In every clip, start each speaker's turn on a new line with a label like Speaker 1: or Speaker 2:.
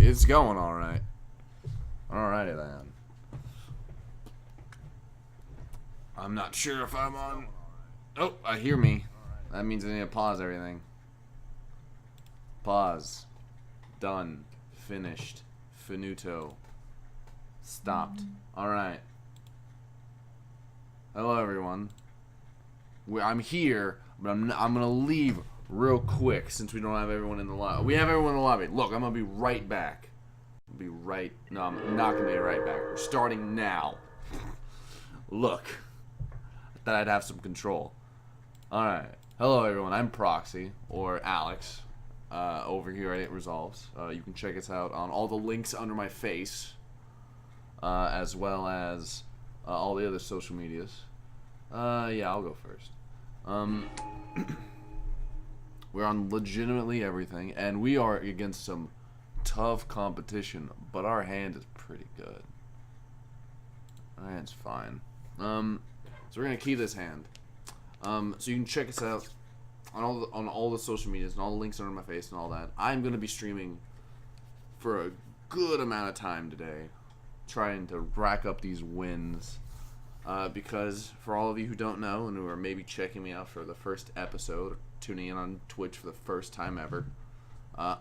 Speaker 1: It's going alright. Alrighty then. I'm not sure if I'm on. Oh, I hear me. That means I need to pause everything. Pause. Done. Finished. Finito. Stopped. Alright. Hello everyone. I'm here, but I'm gonna leave real quick since we don't have everyone in the lobby. We have everyone in the lobby. Look, I'm gonna be right back. No, I'm not gonna be right back. We're starting now. Look. I thought I'd have some control. Alright. Hello everyone, I'm Proxy, or Alex, over here at It Resolves. You can check us out on all the links under my face, as well as all the other social medias. Yeah, I'll go first. We're on legitimately everything, and we are against some tough competition, but our hand is pretty good. Our hand's fine. So we're gonna keep this hand. So you can check us out on all the social medias and all the links under my face and all that. I'm gonna be streaming for a good amount of time today, trying to rack up these wins. Because for all of you who don't know and who are maybe checking me out for the first episode, or tuning in on Twitch for the first time ever, oh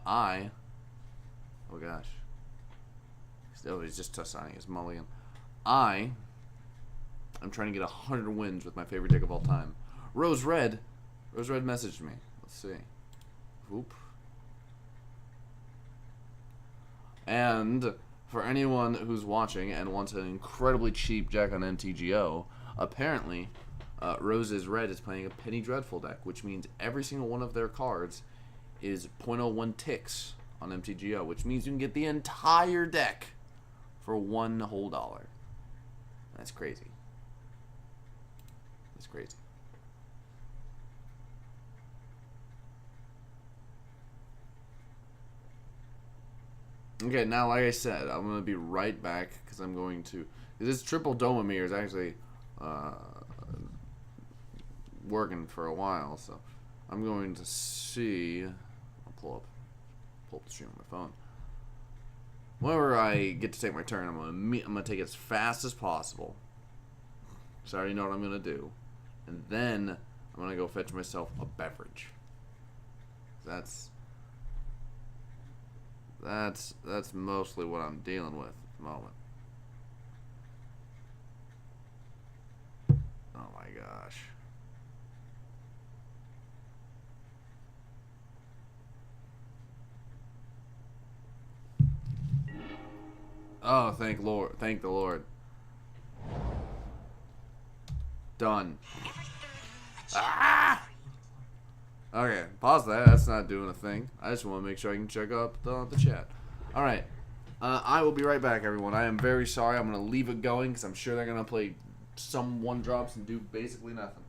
Speaker 1: gosh, he's just touch signing his mulligan. I'm trying to get 100 wins with my favorite deck of all time. Rose Red messaged me. Let's see. Whoop. And for anyone who's watching and wants an incredibly cheap deck on MTGO, apparently, Rose's Red is playing a Penny Dreadful deck, which means every single one of their cards is 0.01 ticks on MTGO, which means you can get the entire deck for $1 whole. That's crazy. That's crazy. Okay, now like I said, I'm going to be right back because I'm going to... This triple Domamir is actually working for a while, so I'm going to see... I'll pull up the stream on my phone. Whenever I get to take my turn, I'm going to take it as fast as possible. So I already know what I'm going to do. And then I'm going to go fetch myself a beverage. That's mostly what I'm dealing with at the moment. Oh my gosh. Oh, thank the Lord. Done. Ah! Okay, pause that. That's not doing a thing. I just want to make sure I can check up the chat. Alright. I will be right back, everyone. I am very sorry. I'm going to leave it going because I'm sure they're going to play some one-drops and do basically nothing.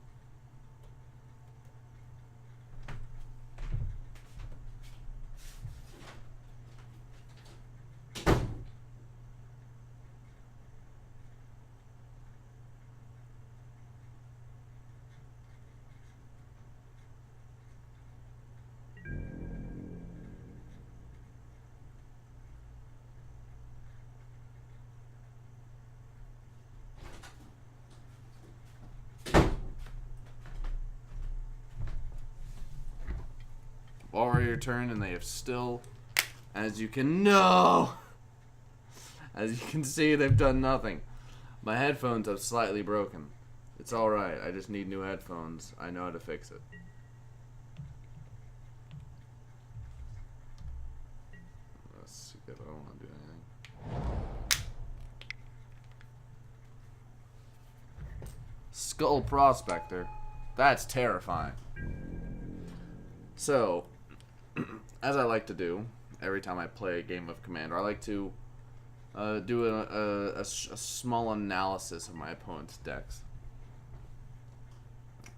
Speaker 1: Warrior turn, and they have still, as you can see, they've done nothing. My headphones have slightly broken. It's alright, I just need new headphones. I know how to fix it. Let's see if I don't want to do anything. Skull Prospector. That's terrifying. So, as I like to do every time I play a game of Commander, I like to do a small analysis of my opponent's decks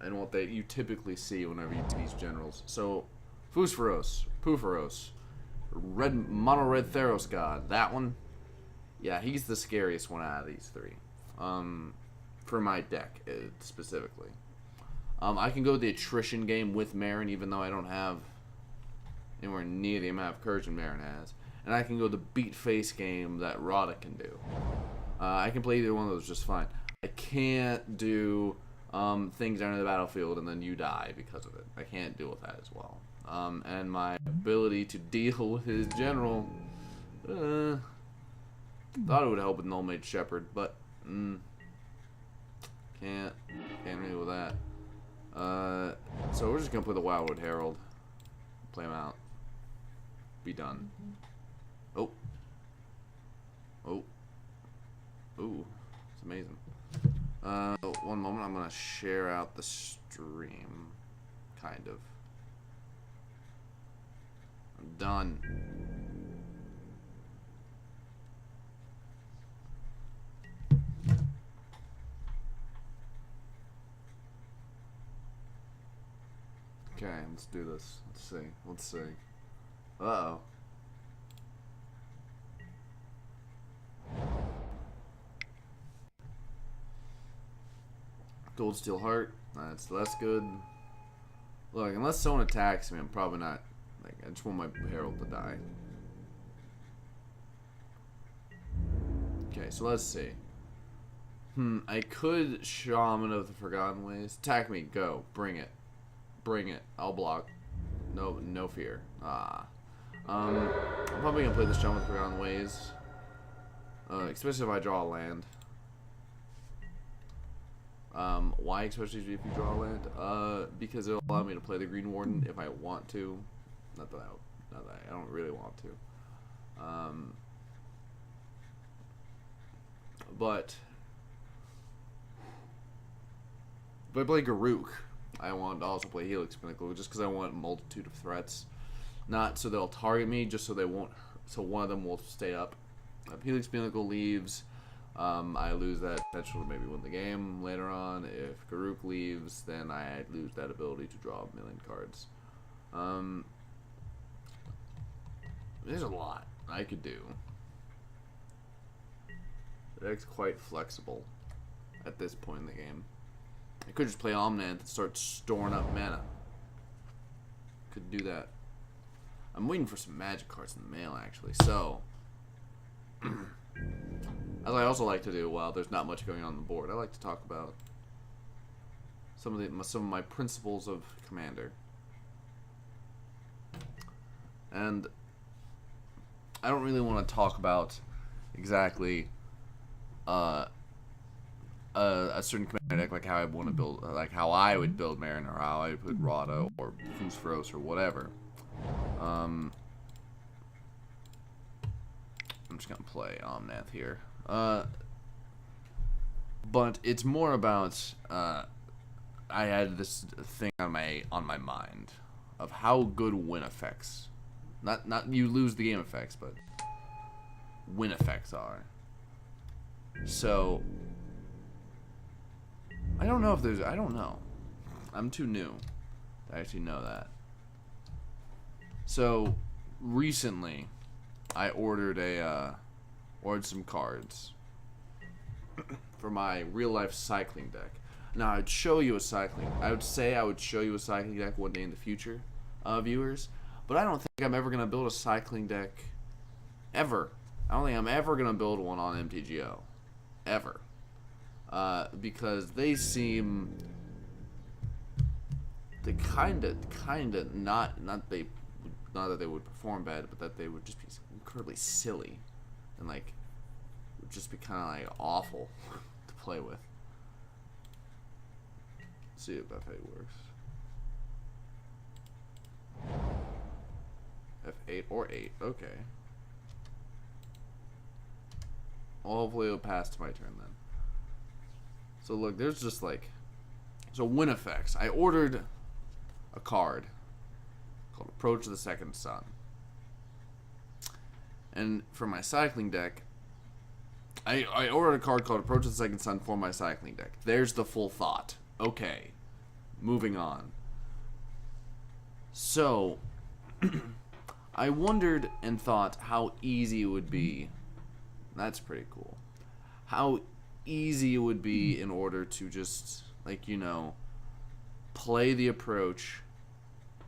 Speaker 1: and what you typically see whenever you do these generals. So, Pooferos, Mono Red Theros God, that one, yeah, he's the scariest one out of these three, for my deck specifically. I can go the attrition game with Marin, even though I don't have anywhere near the amount of courage Marin has. and I can go the beat face game that Rada can do. I can play either one of those just fine. I can't do things under the battlefield and then you die because of it. I can't deal with that as well. And my ability to deal with his general, thought it would help with Null Mage Shepherd, but can't deal with that. So we're just gonna play the Wildwood Herald, play him out, be done. Oh, ooh, it's amazing. One moment, I'm gonna share out the stream, kind of. I'm done. Okay, let's do this. Let's see. Uh-oh. Gold Steel Heart. That's less good. Look, unless someone attacks me, I'm probably not. Like, I just want my Herald to die. Okay, so let's see. I could Shaman of the Forgotten Ways. Attack me, go. Bring it. Bring it. I'll block. No fear. I'm probably gonna play the Shaman of the Forgotten Ways. Especially if I draw a land. Why especially if you draw a land? Because it'll allow me to play the Green Warden if I want to. Not that I don't really want to. But if I play Garruk, I want to also play Helix Pinnacle just because I want a multitude of threats. Not so they'll target me, just so they won't. So one of them will stay up. If Helix Pinnacle leaves, I lose that potential to maybe win the game later on. If Garruk leaves, then I lose that ability to draw a million cards. There's a lot I could do. The deck's quite flexible at this point in the game. I could just play Omnath and start storing up mana. Could do that. I'm waiting for some magic cards in the mail, actually. So, as I also like to do while there's not much going on the board, I like to talk about some of my principles of Commander. And I don't really want to talk about exactly a certain commander deck, like how I want to build, like how I would build Marin, or how I would put Rada or Fusfros or whatever. I'm just gonna play Omnath here. But it's more about I had this thing on my mind of how good win effects, not you lose the game effects, but win effects are. So I don't know. I'm too new to actually know that. So recently I ordered some cards for my real life cycling deck. Now I would show you a cycling. I would say I would show you a cycling deck one day in the future, viewers. But I don't think I'm ever gonna build a cycling deck ever. I don't think I'm ever gonna build one on MTGO, ever, because they seem kind of not that they would perform bad, but that they would just be incredibly silly and like would just be kind of like awful to play with. Let's see if F8 works. F8 or 8, okay. Well, hopefully it'll pass to my turn then. So look, there's just like, so win effects. I ordered a card called Approach of the Second Sun. And for my cycling deck, I ordered a card called Approach of the Second Sun for my cycling deck. There's the full thought. Okay, moving on. So, I wondered and thought how easy it would be. That's pretty cool. How easy it would be in order to just, like, you know, play the approach,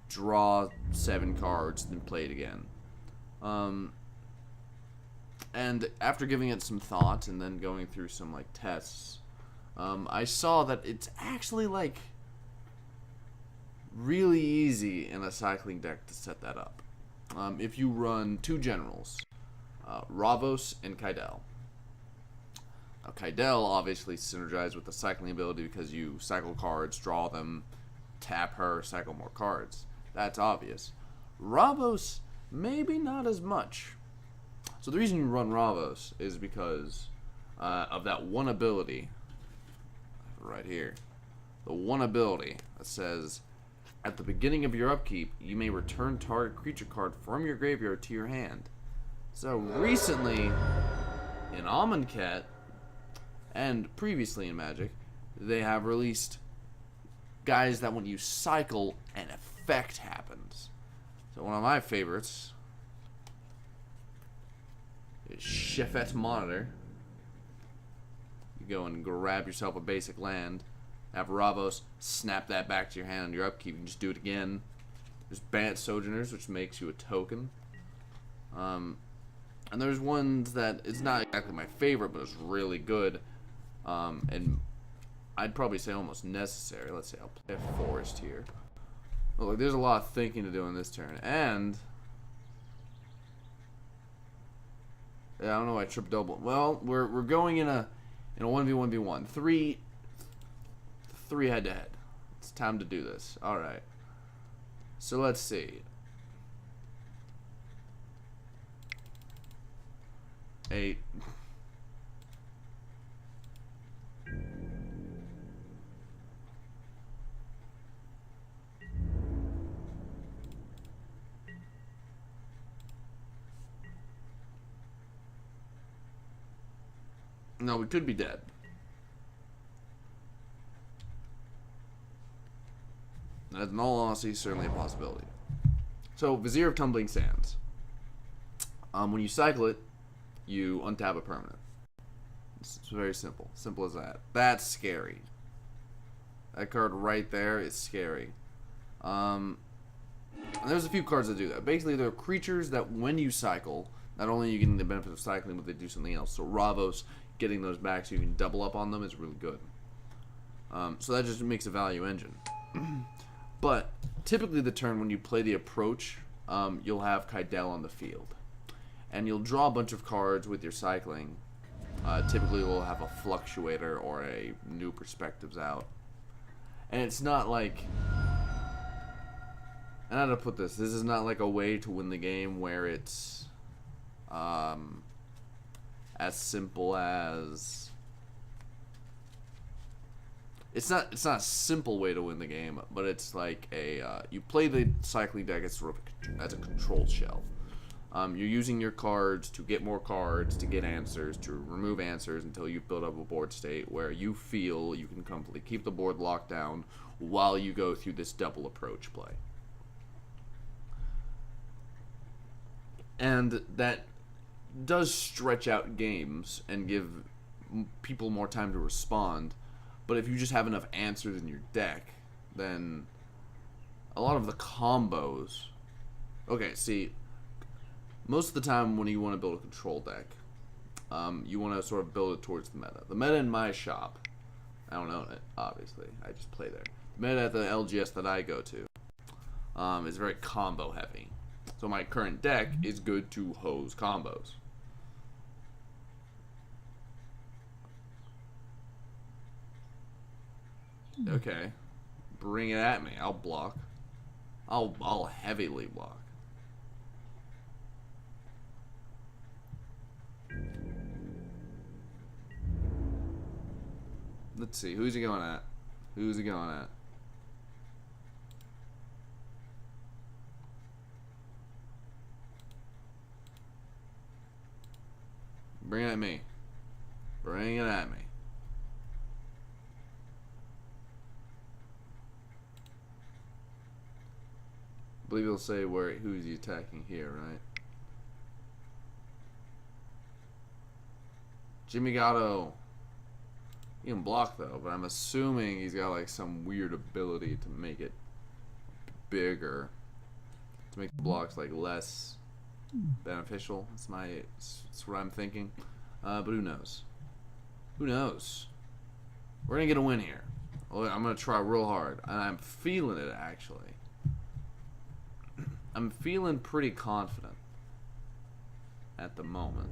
Speaker 1: draw 7 cards, then play it again. And after giving it some thought and then going through some like tests, I saw that it's actually like really easy in a cycling deck to set that up. If you run two generals, Ravos and Kaidel. Now, Kaidel obviously synergized with the cycling ability because you cycle cards, draw them, tap her, cycle more cards. That's obvious. Ravos, maybe not as much. So the reason you run Ravos is because of that one ability right here. The one ability that says, at the beginning of your upkeep, you may return target creature card from your graveyard to your hand. So recently, in Amonkhet, and previously in Magic, they have released guys that when you cycle, an effect happens. So one of my favorites is Shefet Monitor. You go and grab yourself a basic land, have Ravos, snap that back to your hand on your upkeep, and just do it again. There's Bant Sojourners, which makes you a token. And there's ones that it's not exactly my favorite, but it's really good. And I'd probably say almost necessary. Let's say I'll play a Forest here. Oh, look, there's a lot of thinking to do in this turn. And yeah, I don't know why I tripped double. Well, we're going in a 1v1v1. Three head-to-head. It's time to do this. Alright. So let's see. 8. No, we could be dead. That's in all honesty certainly a possibility. So, Vizier of Tumbling Sands. When you cycle it, you untap a permanent. It's very simple. Simple as that. That's scary. That card right there is scary. And there's a few cards that do that. Basically, they're creatures that when you cycle, not only are you getting the benefit of cycling, but they do something else. So Ravos, getting those back so you can double up on them is really good. So that just makes a value engine. But typically the turn when you play the approach, you'll have Kaidel on the field. And you'll draw a bunch of cards with your cycling. Typically we'll have a Fluctuator or a New Perspectives out. And it's not like... And how to put this? This is not like a way to win the game where it's as simple as... It's not a simple way to win the game, but it's like a you play the cycling deck as sort of as a control shell. You're using your cards to get more cards, to get answers, to remove answers until you build up a board state where you feel you can comfortably keep the board locked down while you go through this double approach play. And that does stretch out games and give people more time to respond. But if you just have enough answers in your deck, then a lot of the combos... Okay, see, most of the time when you want to build a control deck, you want to sort of build it towards the meta. The meta in my shop, I don't own it, obviously. I just play there. The meta at the LGS that I go to is very combo heavy. So my current deck is good to hose combos. Okay. Bring it at me. I'll block. I'll heavily block. Let's see. Who's he going at? Who's he going at? Bring it at me. Bring it at me. I believe he'll say who's he attacking here, right? Jimmy Gatto. He can block though, but I'm assuming he's got like some weird ability to make it bigger. To make the blocks like less beneficial. That's what I'm thinking. But who knows? Who knows? We're gonna get a win here. I'm gonna try real hard, and I'm feeling it actually. I'm feeling pretty confident at the moment.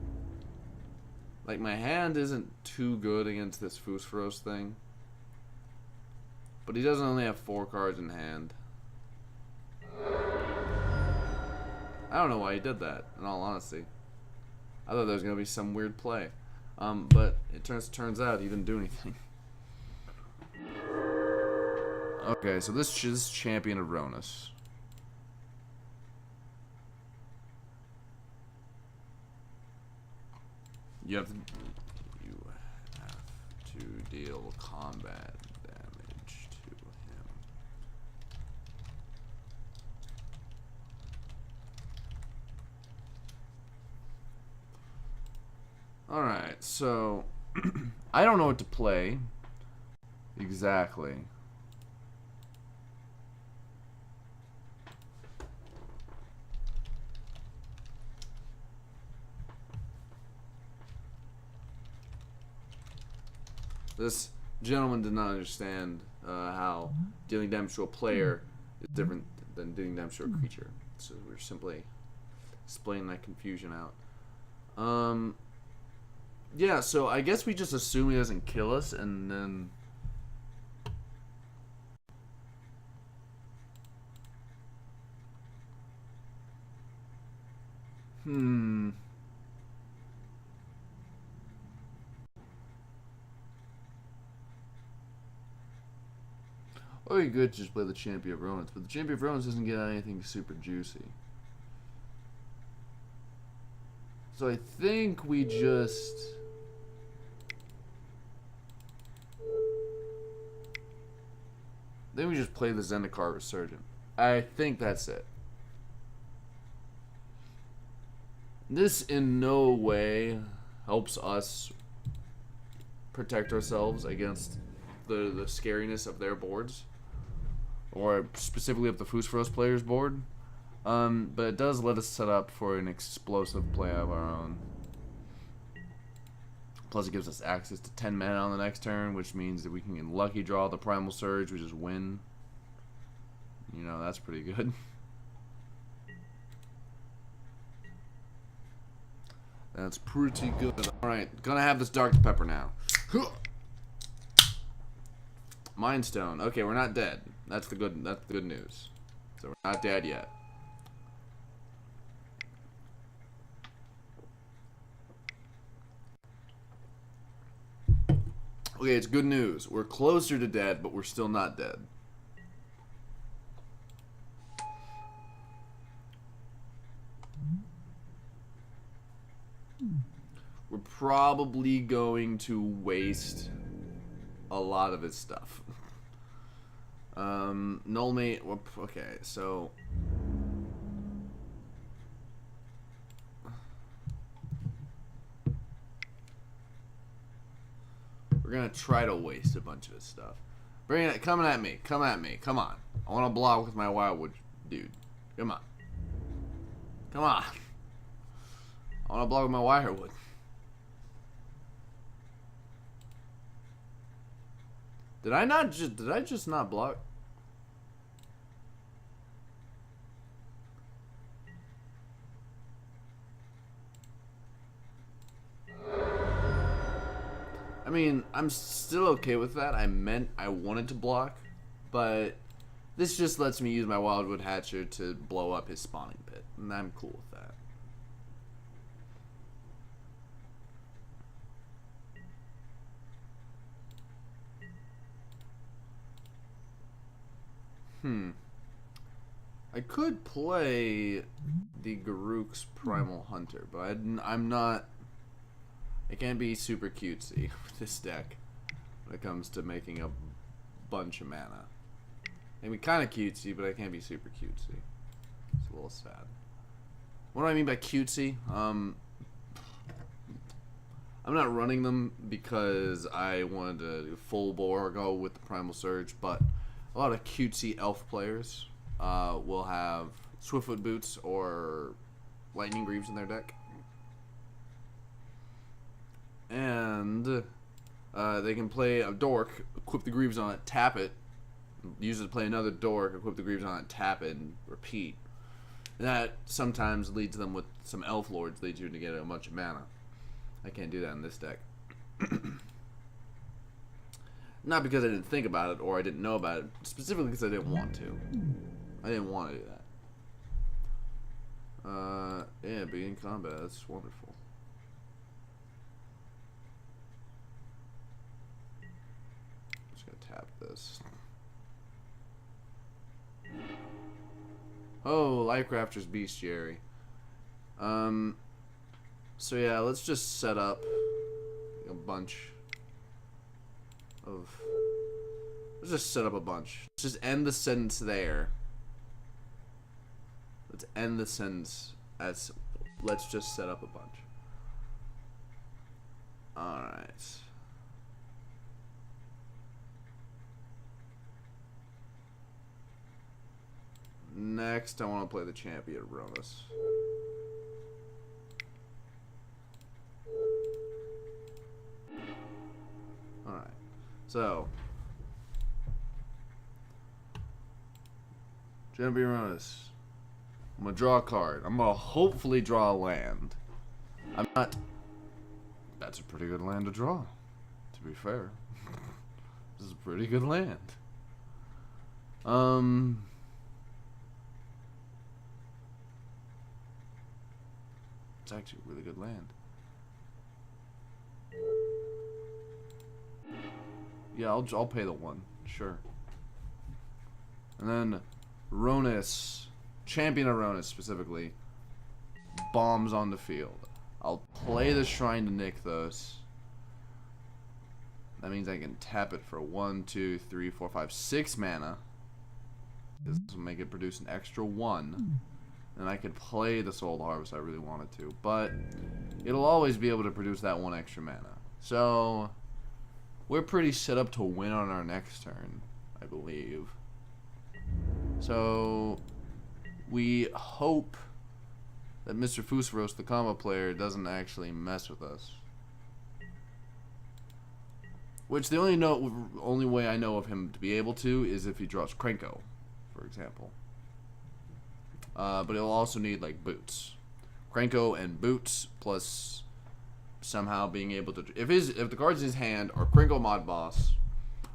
Speaker 1: Like, my hand isn't too good against this Fusferos thing. But he doesn't only have 4 cards in hand. I don't know why he did that, in all honesty. I thought there was going to be some weird play. But it turns out he didn't do anything. Okay, so this is Champion of Ronus. You have to deal combat damage to him. Alright, so I don't know what to play exactly. This gentleman did not understand how dealing damage to a player is different than dealing damage to a creature. So we're simply explaining that confusion out. Yeah, so I guess we just assume he doesn't kill us, and then... Or you could just play the Champion of Ronus, but the Champion of Ronus doesn't get anything super juicy. So I think we just... Then we just play the Zendikar Resurgent. I think that's it. This in no way helps us protect ourselves against the scariness of their boards, or specifically of the Fusferos player's board. But it does let us set up for an explosive play of our own. Plus it gives us access to 10 mana on the next turn, which means that we can lucky draw the Primal Surge, which is win. You know, that's pretty good. That's pretty good. Alright, gonna have this Dark Pepper now. Mind Stone. Okay, we're not dead. That's the good news. So we're not dead yet. Okay, it's good news. We're closer to dead, but we're still not dead. We're probably going to waste a lot of his stuff. Null mate. Okay, so we're gonna try to waste a bunch of his stuff. Bring it, coming at me. Come at me. Come on. I want to block with my Wildwood, dude. Come on. Come on. I want to block with my Wirewood. Did I just not block? I mean, I'm still okay with that. I wanted to block, but this just lets me use my Wildwood Hatcher to blow up his spawning pit, and I'm cool with that. I could play the Garruk's Primal Hunter, but I'm not... I can't be super cutesy with this deck when it comes to making a bunch of mana. I mean, kind of cutesy, but I can't be super cutesy. It's a little sad. What do I mean by cutesy? I'm not running them because I wanted to full bore go with the Primal Surge, but a lot of cutesy elf players will have Swiftfoot Boots or Lightning Greaves in their deck. And they can play a dork, equip the Greaves on it, tap it, use it to play another dork, equip the Greaves on it, tap it, and repeat. And that sometimes leads them with some Elf Lords, leads you to get a bunch of mana. I can't do that in this deck. Not because I didn't think about it or I didn't know about it, specifically because I didn't want to. I didn't want to do that. Yeah, being in combat, that's wonderful. Just gonna tap this. Oh, Lifecrafter's Bestiary. So yeah, let's just set up a bunch of... Let's just set up a bunch. Let's just end the sentence there. Let's end the sentence as... Let's just set up a bunch. Alright. Next, I want to play the champion, Ronus. Alright. So. Champion Ronus. I'm going to draw a card. I'm going to hopefully draw a land. I'm not... That's a pretty good land to draw, to be fair. This is a pretty good land. It's actually a really good land. Yeah, I'll pay the 1, sure. And then Ronus, Champion of Ronus specifically, bombs on the field. I'll play the Shrine to Nykthos. That means I can tap it for 1, 2, 3, 4, 5, 6 mana. This will make it produce an extra 1. And I could play the Soul Harvest if I really wanted to. But it'll always be able to produce that 1 extra mana. So we're pretty set up to win on our next turn, I believe. So we hope that Mr. Fusros, the combo player, doesn't actually mess with us. Which the only way I know of him to be able to is if he draws Krenko, for example. But he'll also need like boots, Krenko and boots, plus somehow being able to. If the cards in his hand are Krenko Mod Boss,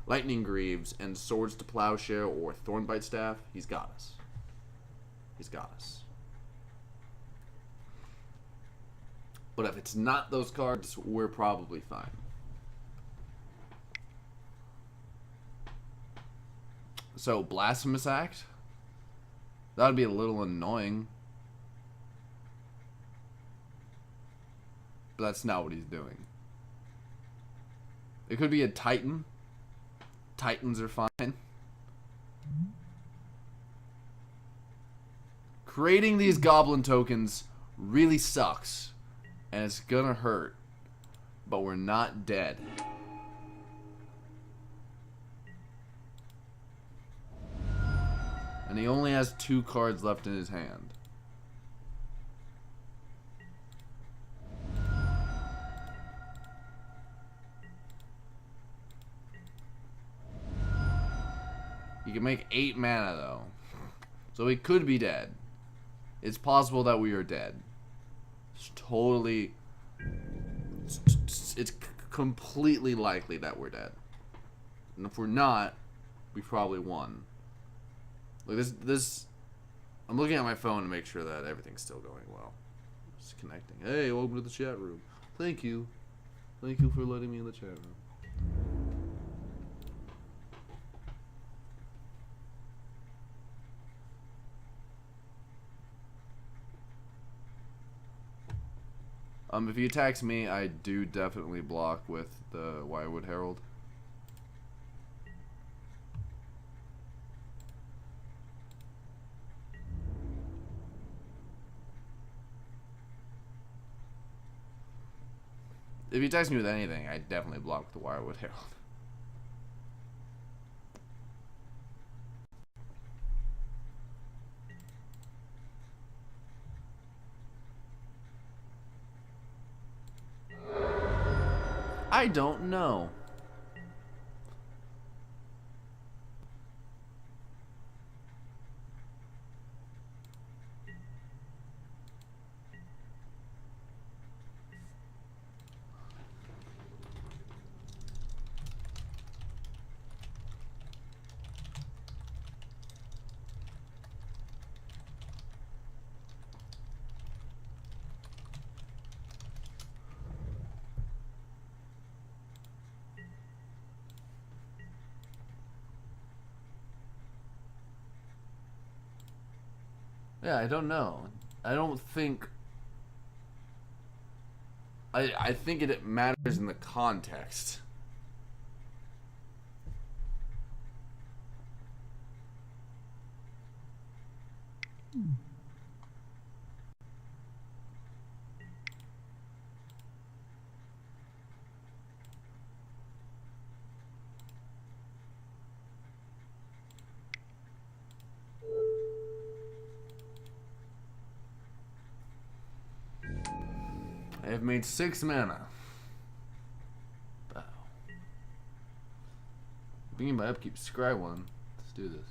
Speaker 1: Lightning Greaves, and Swords to Plowshare or Thornbite Staff, he's got us. He's got us. But if it's not those cards, we're probably fine. So Blasphemous Act. That would be a little annoying. But that's not what he's doing. It could be a Titan. Titans are fine. Creating these goblin tokens really sucks. And it's gonna hurt. But we're not dead. And he only has 2 cards left in his hand. He can make 8 mana though. So he could be dead. It's possible that we are dead. It's totally... It's completely likely that we're dead. And if we're not, we probably won. Look, this... I'm looking at my phone to make sure that everything's still going well. Just connecting. Hey, welcome to the chat room. Thank you. Thank you for letting me in the chat room. If he attacks me, I do definitely block with the Wirewood Herald. If he attacks me with anything, I definitely block with the Wirewood Herald. I don't know. Yeah, I don't know. I don't think... I think it matters in the context. I have made 6 mana. Wow. Beginning by upkeep, scry 1. Let's do this.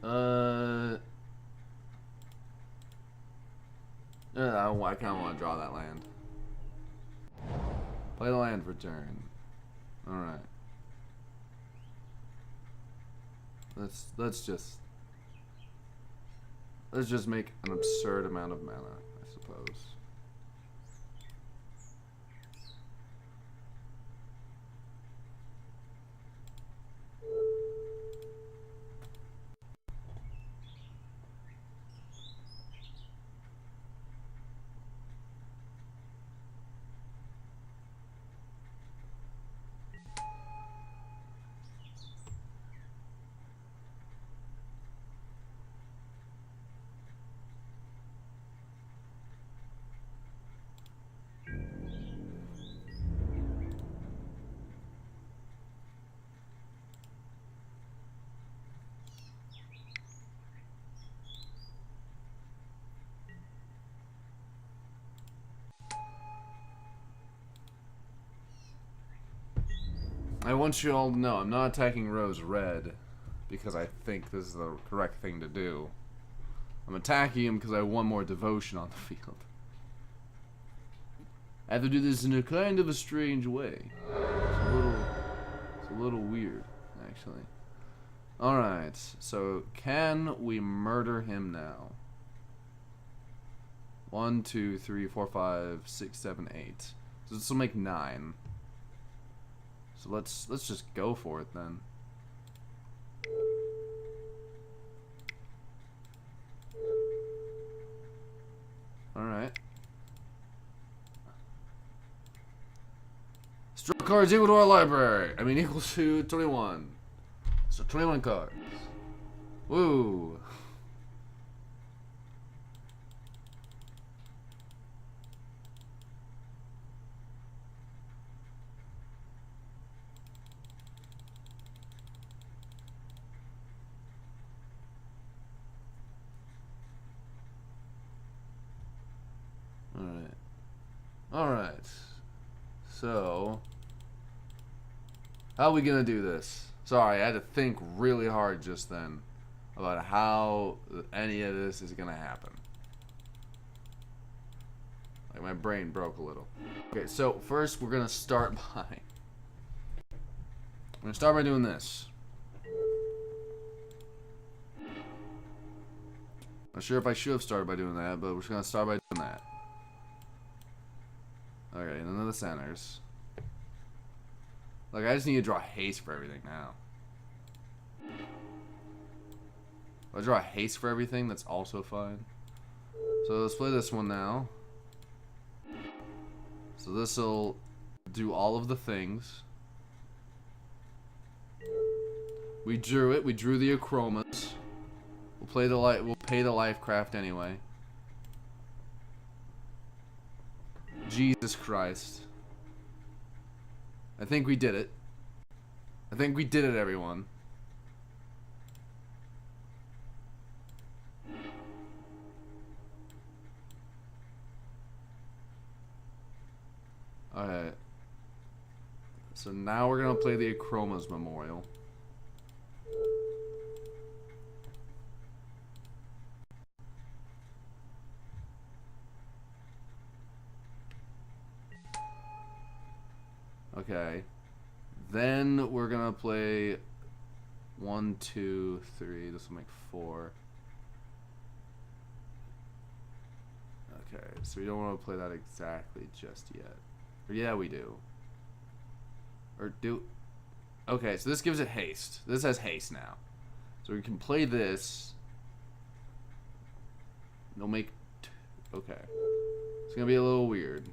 Speaker 1: I kind of want to draw that land. Play the land for turn. Alright. Let's just make an absurd amount of mana, I suppose. I want you all to know I'm not attacking Rose red because I think this is the correct thing to do. I'm attacking him because I want more devotion on the field. I have to do this in a kind of a strange way. It's a little weird, actually. Alright, so can we murder him now? 1, 2, 3, 4, 5, 6, 7, 8. So this will make 9. So let's just go for it then. Alright. Draw cards equal to our library. I mean equal to 21. So 21 cards. Woo. Alright. So, how are we gonna do this? Sorry, I had to think really hard just then about how any of this is gonna happen. Like, my brain broke a little. Okay, so first we're gonna start by... I'm gonna start by doing this. Not sure if I should have started by doing that, but we're just gonna start by doing that. Okay, none of the centers. Like, I just need to draw haste for everything now. If I draw haste for everything, that's also fine. So let's play this one now. So this'll do all of the things. We drew it. We drew the Achromas. We'll play the We'll pay the life craft anyway. Jesus Christ. I think we did it. I think we did it, everyone. Alright. So now we're going to play the Achroma's Memorial. Okay. Then we're going to play 1, 2, 3. This will make 4. Okay, so we don't want to play that exactly just yet. Or yeah, we do. Or do... Okay, so this gives it haste. This has haste now. So we can play this. It'll make... Okay. It's going to be a little weird.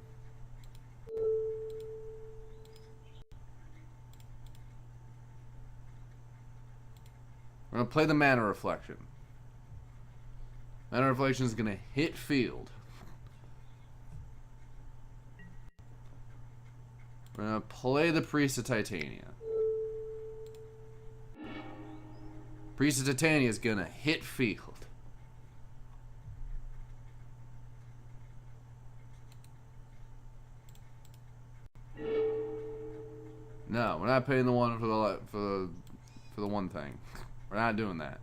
Speaker 1: We're going to play the Mana Reflection. Mana Reflection is going to hit field. We're going to play the Priest of Titania. Priest of Titania is going to hit field. No, we're not paying the one for the one thing. We're not doing that.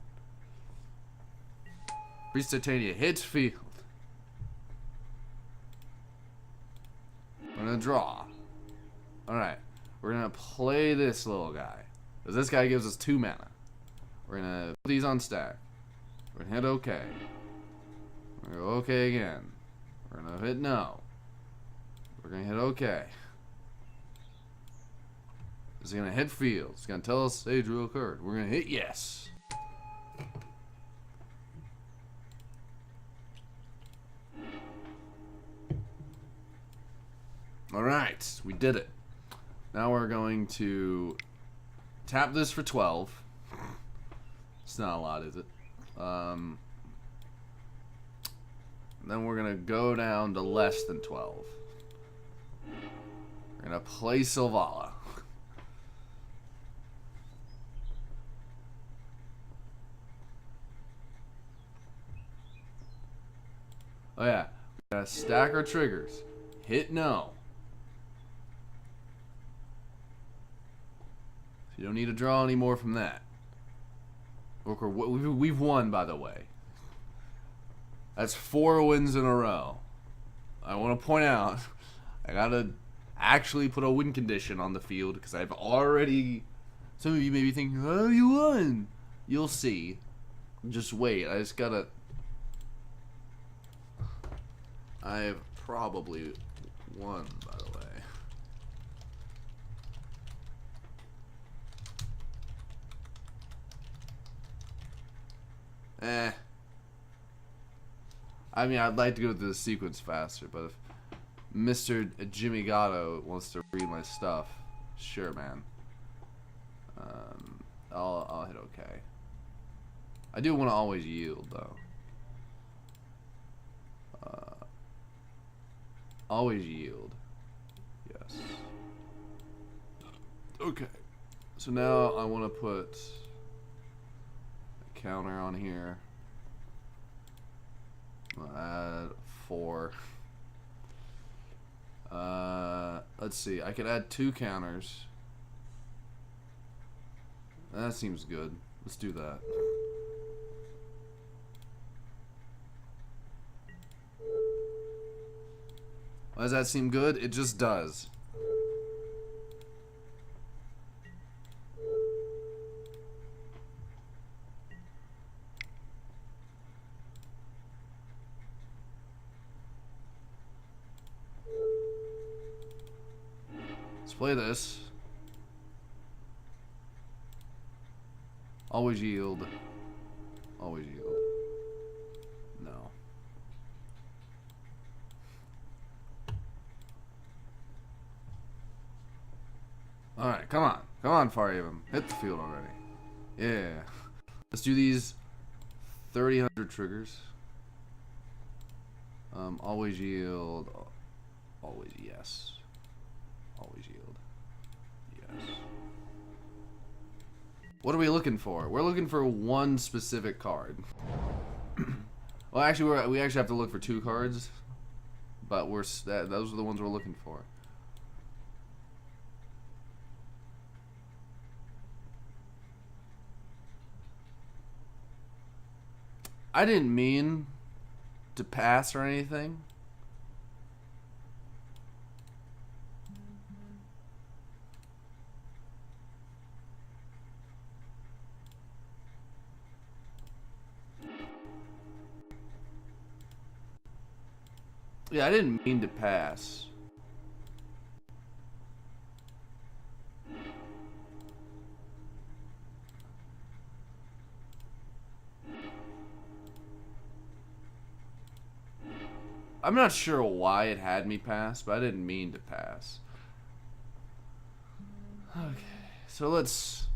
Speaker 1: Priest of Titania hits field. We're gonna draw. Alright. We're gonna play this little guy. Because this guy gives us 2 mana. We're gonna put these on stack. We're gonna hit OK. We're gonna go OK again. We're gonna hit no. We're gonna hit OK. This is gonna hit field. It's gonna tell us, hey, drew occurred. We're gonna hit yes. Alright, we did it. Now we're going to tap this for 12. It's not a lot, is it? Then we're gonna go down to less than 12. We're gonna play Sylvala. Oh yeah, we gotta stack our triggers. Hit no. So you don't need to draw any more from that. We've won, by the way. That's 4 wins in a row. I want to point out, I gotta actually put a win condition on the field because I've already. Some of you may be thinking, "Oh, you won." You'll see. Just wait. I just gotta. I've probably won, by the way. I mean, I'd like to go through the sequence faster, but if Mr. Jimmy Gatto wants to read my stuff, sure, man. I'll hit okay. I do want to always yield, though. Always yield. Yes. Okay. So now I want to put a counter on here. I'll add 4. Let's see. I could add 2 counters. That seems good. Let's do that. Why does that seem good? It just does. Let's play this. Always yield. Always yield. No. Alright, come on. Come on, Fariavim. Hit the field already. Yeah. Let's do these 3,000 triggers. Always yield. Always yes. Always yield. Yes. What are we looking for? We're looking for one specific card. Well, actually, we actually have to look for 2 cards, but those are the ones we're looking for. I didn't mean to pass or anything. Yeah, I didn't mean to pass. I'm not sure why it had me pass, but I didn't mean to pass. Okay, so let's...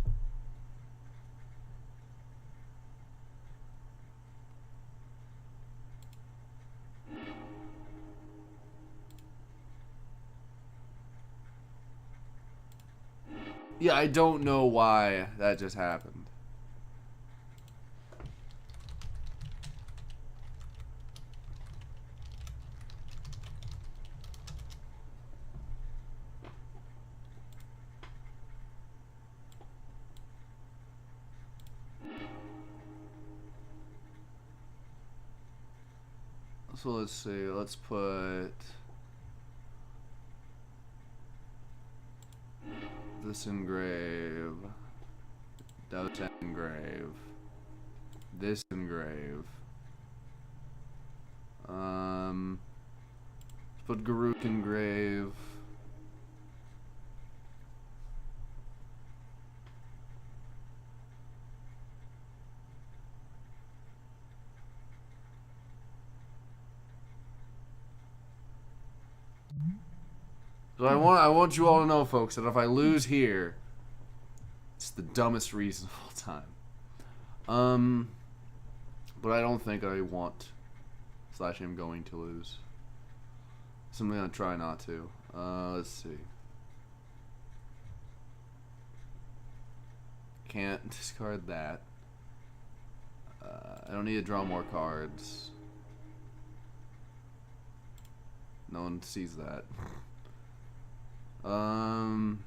Speaker 1: Yeah, I don't know why that just happened. So let's see, let's put this engrave, that engrave, this engrave. Let's put Garuk engrave. So I want you all to know, folks, that if I lose here, it's the dumbest reason of all time. But I don't think I want / am going to lose. So I'm gonna try not to. Let's see. Can't discard that. I don't need to draw more cards. No one sees that. I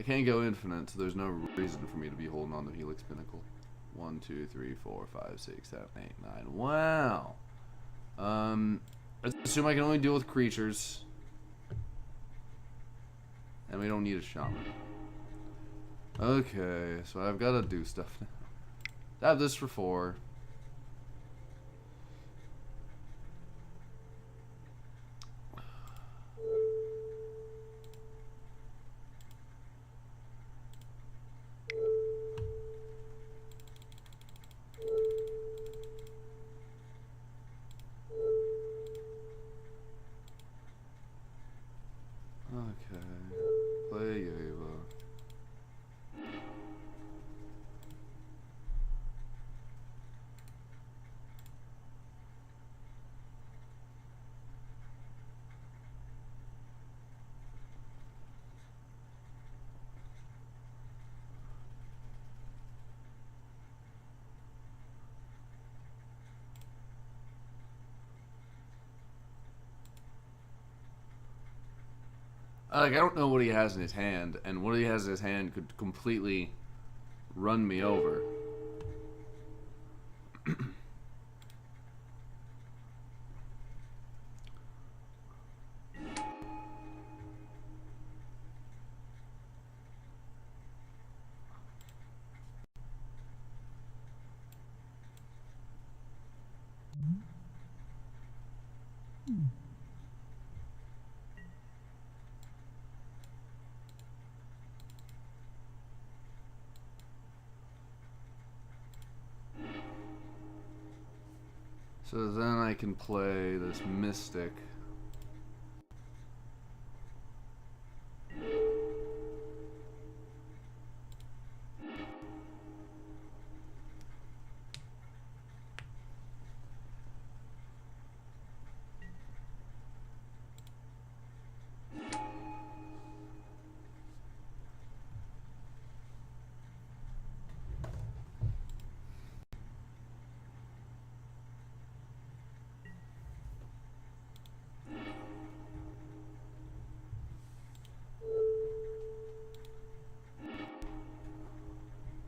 Speaker 1: can't go infinite, so there's no reason for me to be holding on to Helix Pinnacle. 1, 2, 3, 4, 5, 6, 7, 8, 9. Wow. Let's assume I can only deal with creatures. And we don't need a shaman. Okay, so I've got to do stuff now. I have this for 4. Okay. Play Ava. Like, I don't know what he has in his hand, and what he has in his hand could completely run me over. So then I can play this Mystic.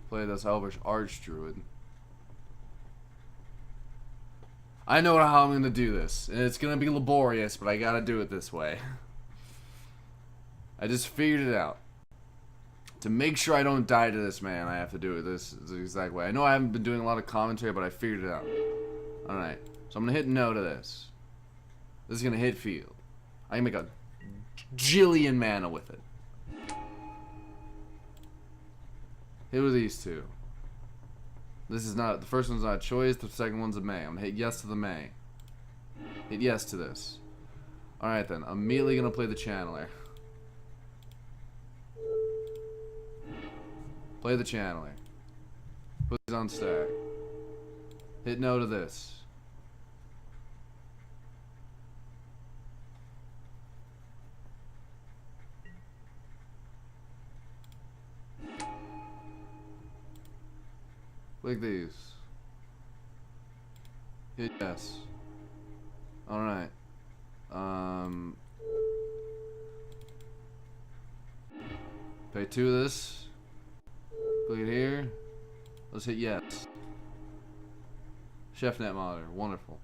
Speaker 1: Play this Elvish Archdruid. I know how I'm gonna do this. And it's gonna be laborious, but I gotta do it this way. I just figured it out. To make sure I don't die to this man, I have to do it this the exact way. I know I haven't been doing a lot of commentary, but I figured it out. Alright, so I'm gonna hit no to this. This is gonna hit field. I can make a jillion mana with it. Hit with these two. This is not, the first one's not a choice, the second one's a May. I'm gonna hit yes to the May. Hit yes to this. Alright then, I'm immediately gonna play the Channeler. Play the Channeler. Put these on stack. Hit no to this. Like these. Hit yes. Alright. Pay 2 of this. Click it here. Let's hit yes. ChefNet monitor. Wonderful.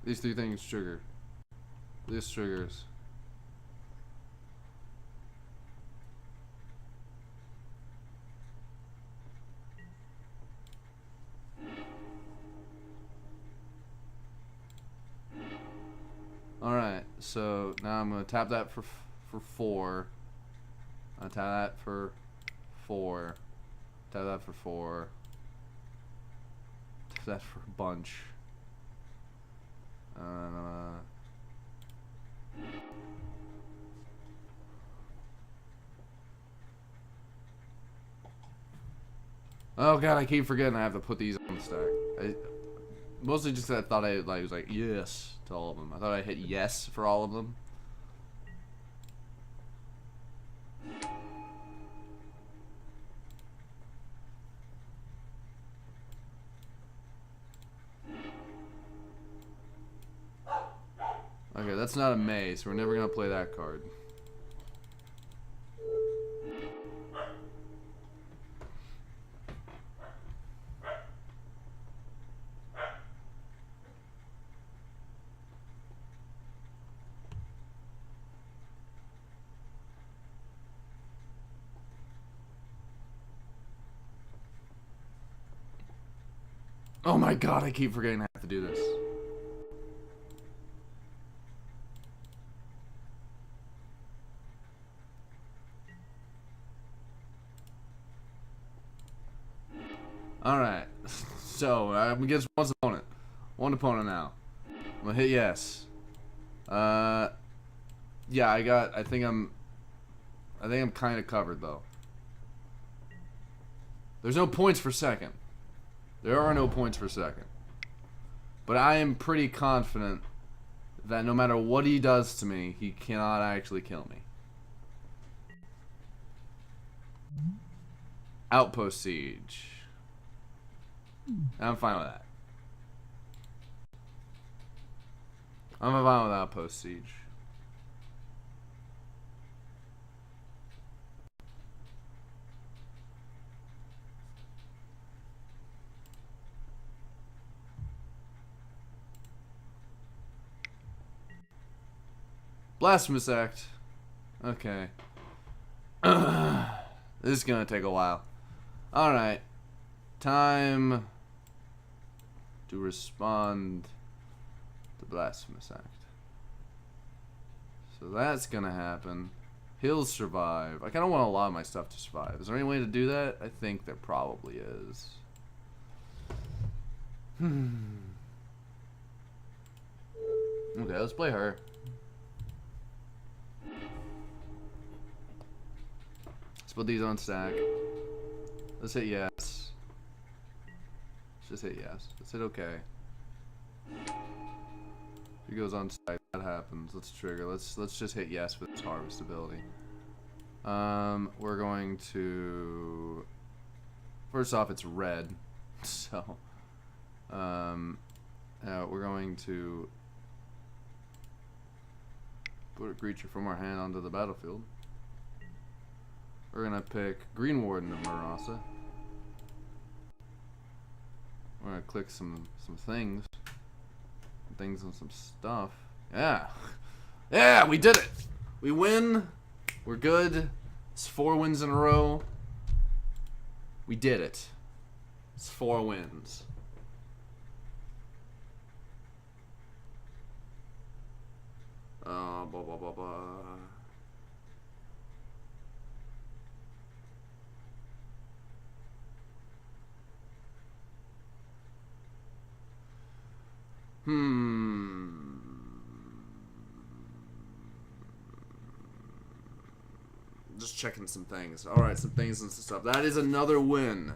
Speaker 1: These 3 things trigger. This triggers. Alright, so now I'm gonna tap that for 4. I'll tap that for 4. Tap that for 4. Tap that for a bunch. Oh god, I keep forgetting I have to put these on the stack. Mostly just I thought I was like yes to all of them. I thought I hit yes for all of them. Okay, that's not a May, so we're never gonna play that card. Oh my god, I keep forgetting I have to do this. Alright, so I'm against one opponent. One opponent now. I'm gonna hit yes. Yeah, I think I'm kind of covered though. There's no points for second. There are no points for second. But I am pretty confident that no matter what he does to me, he cannot actually kill me. Outpost Siege. I'm fine with that. I'm fine with Outpost Siege. Blasphemous Act. Okay. This is gonna take a while. Alright. Time to respond to Blasphemous Act. So that's gonna happen. He'll survive. I kinda want a lot of my stuff to survive. Is there any way to do that? I think there probably is. Okay, let's play her. Let's put these on stack. Let's hit yes. Let's just hit yes. Let's hit okay. He goes on stack. That happens. Let's trigger. Let's just hit yes with this harvest ability. We're going to. First off, it's red, so. We're going to put a creature from our hand onto the battlefield. We're gonna pick Green Warden of Marasa. We're gonna click some things. Things and some stuff. Yeah. Yeah, we did it! We win. We're good. It's 4 wins in a row. We did it. It's 4 wins. Blah, blah, blah, blah. Just checking some things. Alright, some things and some stuff. That is another win.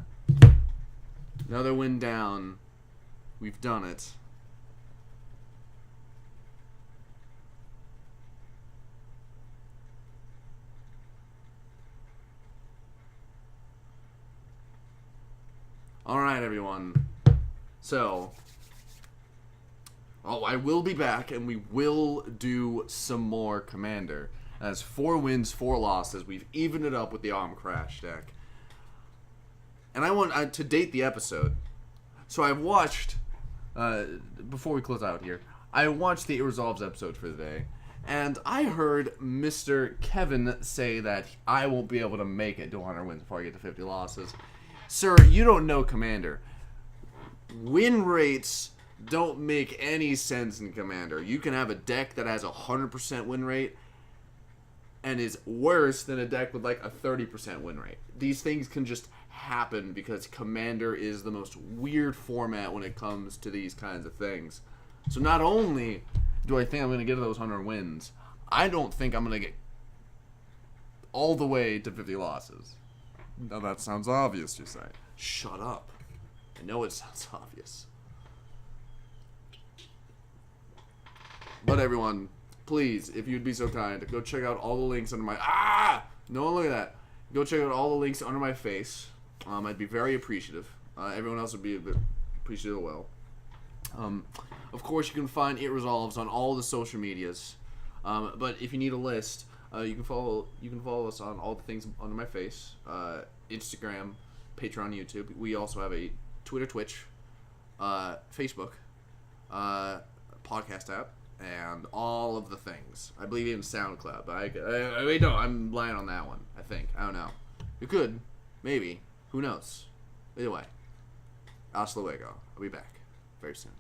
Speaker 1: Another win down. We've done it. Alright, everyone. So, I will be back, and we will do some more Commander. That's 4 wins, 4 losses. We've evened it up with the Arm Crash deck. And I want to date the episode. So I've watched, before we close out here, I watched the It Resolves episode for the day. And I heard Mr. Kevin say that I won't be able to make it to 100 wins before I get to 50 losses. Sir, you don't know Commander. Win rates don't make any sense in Commander. You can have a deck that has a 100% win rate and is worse than a deck with like a 30% win rate. These things can just happen because Commander is the most weird format when it comes to these kinds of things. So not only do I think I'm going to get to those 100 wins, I don't think I'm going to get all the way to 50 losses. Now that sounds obvious, you say. Shut up. I know it sounds obvious. But everyone, please, if you'd be so kind, go check out all the links under my... No one look at that. Go check out all the links under my face. I'd be very appreciative. Everyone else would be appreciative as well. Of course, you can find It Resolves on all the social medias. But if you need a list, you can follow us on all the things under my face. Instagram, Patreon, YouTube. We also have a Twitter, Twitch, Facebook, podcast app, and all of the things. I believe even SoundCloud, but wait, no, I'm lying on that one. I think. I don't know. You could. Maybe. Who knows? Either way. Hasta luego. I'll be back very soon.